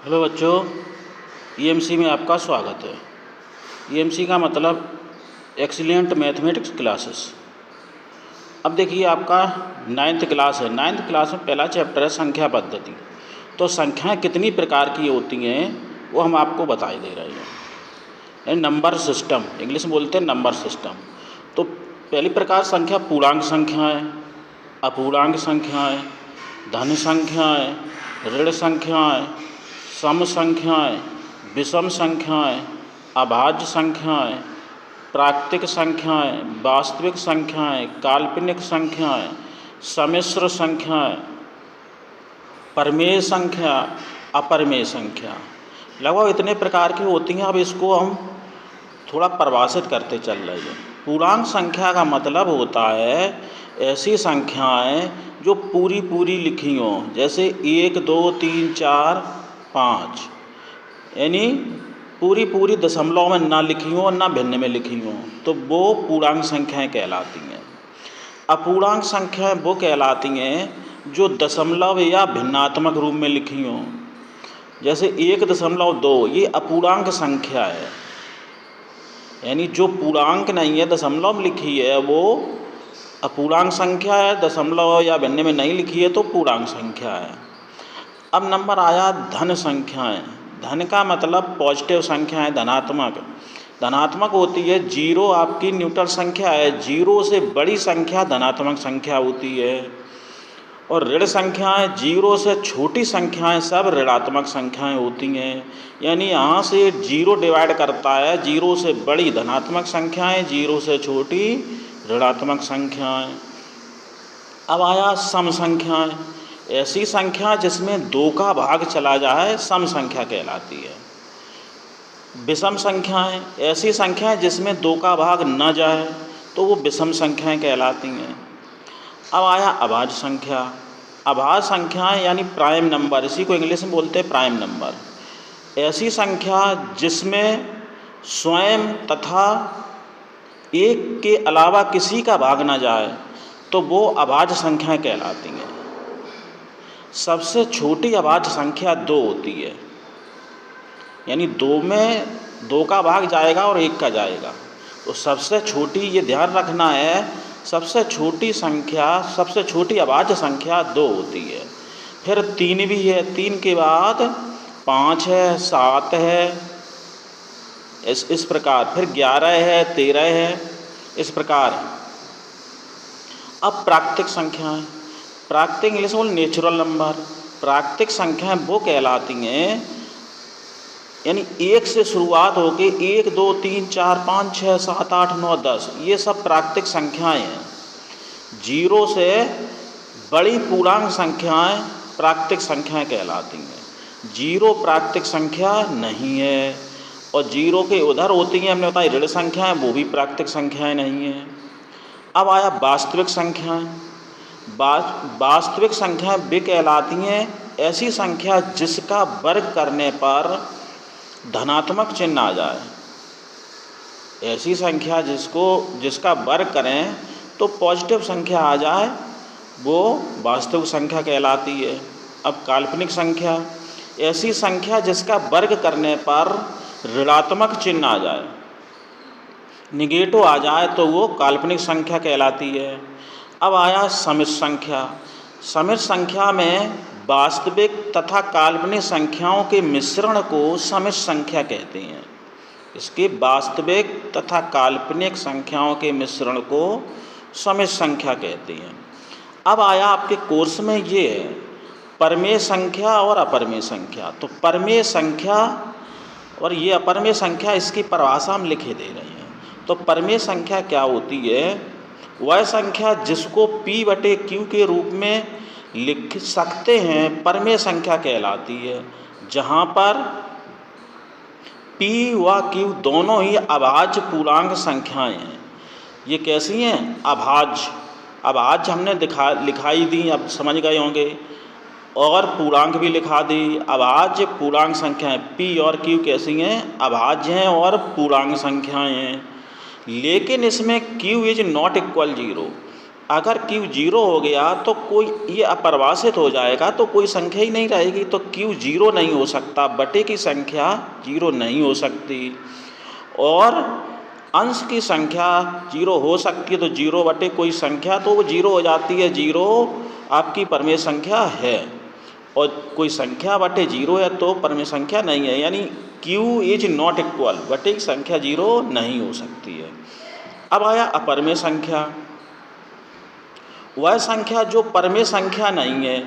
Hello बच्चों, EMC में आपका स्वागत है। ईएमसी का मतलब एक्सीलेंट मैथमेटिक्स क्लासेस। अब देखिए, आपका 9th क्लास है। 9th क्लास में पहला चैप्टर है संख्या पद्धति। तो संख्याएं कितनी प्रकार की होती हैं वो हम आपको बताए दे रहे हैं। नंबर सिस्टम, इंग्लिश में बोलते हैं नंबर सिस्टम। तो पहली प्रकार संख्या पूर्णांक संख्याएँ, अपूर्णांक संख्याएँ, धन संख्याएँ, ऋण संख्याएँ, सम संख्याएँ, विषम संख्याएँ, अभाज्य संख्याएँ, प्राकृतिक संख्याएँ, वास्तविक संख्याएँ, काल्पनिक संख्याएँ, सम्मिश्र संख्याएँ, परिमेय संख्या, अपरिमेय संख्या। लगभग इतने प्रकार की होती हैं। अब इसको हम थोड़ा परिभाषित करते चल रहे हैं। पूर्णांक संख्या का मतलब होता है ऐसी संख्याएँ जो पूरी पूरी लिखी हों, जैसे 1 2 3 4 5, यानी पूरी पूरी दशमलव में ना लिखी हों और ना भिन्न में लिखी हों, तो वो पूर्णांक संख्याएँ कहलाती हैं। अपूर्णांक संख्याएँ वो कहलाती हैं जो दशमलव या भिन्नात्मक रूप में लिखी हों, जैसे 1.2 ये अपूर्णांक संख्या है, यानी जो पूर्णांक नहीं है, दशमलव लिखी है, वो अपूर्णांक संख्या है। दशमलव या भिन्न में नहीं लिखी है तो पूर्णांक संख्या है। अब नंबर आया धन संख्याएँ। धन का मतलब पॉजिटिव संख्याएँ, धनात्मक। धनात्मक होती है, जीरो आपकी न्यूट्रल संख्या है, जीरो से बड़ी संख्या धनात्मक संख्या होती है। और ऋण संख्याएँ, जीरो से छोटी संख्याएँ सब ऋणात्मक संख्याएँ होती हैं। यानी यहाँ से जीरो डिवाइड करता है, जीरो से बड़ी धनात्मक संख्याएँ, जीरो से छोटी ऋणात्मक संख्याएँ। अब आया सम संख्याएँ। ऐसी संख्या जिसमें 2 का भाग चला जाए सम संख्या कहलाती है। विषम संख्याएँ, ऐसी संख्याएँ जिसमें 2 का भाग न जाए तो वो विषम संख्याएँ कहलाती हैं। अब आया अभाज्य संख्या। अभाज्य संख्याएँ यानी प्राइम नंबर, इसी को इंग्लिश में बोलते हैं प्राइम नंबर। ऐसी संख्या जिसमें स्वयं तथा एक के अलावा किसी का भाग न जाए तो वो अभाज्य संख्याएँ कहलाती हैं। सबसे छोटी अभाज्य संख्या 2 होती है, यानी 2 में 2 का भाग जाएगा और 1 का जाएगा, तो सबसे छोटी, ये ध्यान रखना है, सबसे छोटी संख्या, सबसे छोटी अभाज्य संख्या 2 होती है। फिर 3 भी है, 3 के बाद 5 है, 7 है, इस प्रकार। फिर 11 है, 13 है, इस प्रकार। अब प्राकृतिक संख्याएँ। प्राकृतिक इंग्लिश में नेचुरल नंबर। प्राकृतिक संख्याएँ वो कहलाती हैं, यानी 1 से शुरुआत होके 1 2 3 4 5 6 7 8 9 10, ये सब प्राकृतिक संख्याएँ हैं। जीरो से बड़ी पूर्णांक संख्याएँ प्राकृतिक संख्याएँ कहलाती हैं। जीरो प्राकृतिक संख्या नहीं है, और जीरो के उधर होती हैं, हमने बताया ऋण संख्याएँ, वो भी प्राकृतिक संख्याएँ नहीं हैं। अब आया वास्तविक संख्याएँ। वास्तविक संख्याएँ वे कहलाती हैं ऐसी संख्या जिसका वर्ग करने पर धनात्मक चिन्ह आ जाए। ऐसी संख्या जिसका वर्ग करें तो पॉजिटिव संख्या आ जाए, वो वास्तविक संख्या कहलाती है। अब काल्पनिक संख्या, ऐसी संख्या जिसका वर्ग करने पर ऋणात्मक चिन्ह आ जाए, निगेटिव आ जाए, तो वो काल्पनिक संख्या कहलाती है। अब आया समिश्र संख्या। समिश्र संख्या में वास्तविक तथा काल्पनिक संख्याओं के मिश्रण को समिश्र संख्या कहते हैं। इसके वास्तविक तथा काल्पनिक संख्याओं के मिश्रण को समिश्र संख्या कहते हैं। अब आया आपके कोर्स में ये है परिमेय संख्या और अपरिमेय संख्या। तो परिमेय संख्या और ये अपरिमेय संख्या, इसकी परिभाषा हम लिखे दे रहे हैं। तो परिमेय संख्या क्या होती है? वह संख्या जिसको P/Q के रूप में लिख सकते हैं परिमेय संख्या कहलाती है, जहाँ पर P व Q दोनों ही अभाज्य पूर्णांक संख्याएँ हैं। ये कैसी हैं? अभाज्य। अभाज्य हमने लिखाई दी, अब समझ गए होंगे, और पूर्णांक भी लिखा दी। अभाज्य पूर्णांक संख्याएँ P और Q कैसी हैं? अभाज्य हैं और पूर्णांक संख्याएँ हैं। लेकिन इसमें Q इज नॉट इक्वल 0। अगर क्यू जीरो हो गया तो कोई ये अपरिभाषित हो जाएगा, तो कोई संख्या ही नहीं रहेगी। तो क्यू जीरो नहीं हो सकता, बटे की संख्या जीरो नहीं हो सकती। और अंश की संख्या जीरो हो सकती है, तो जीरो बटे कोई संख्या तो वो जीरो हो जाती है, जीरो आपकी परमेय संख्या है। और कोई संख्या बटे जीरो है तो परमेय संख्या नहीं है, यानी क्यू इज नॉट इक्वल, बटे की संख्या जीरो नहीं हो सकती है। अब आया अपरमेय संख्या, वह संख्या जो परमेय संख्या नहीं है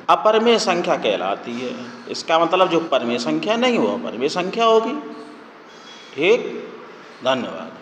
अपरमेय संख्या कहलाती है। इसका मतलब जो परमेय संख्या नहीं हो अपरमेय संख्या होगी। ठीक, धन्यवाद।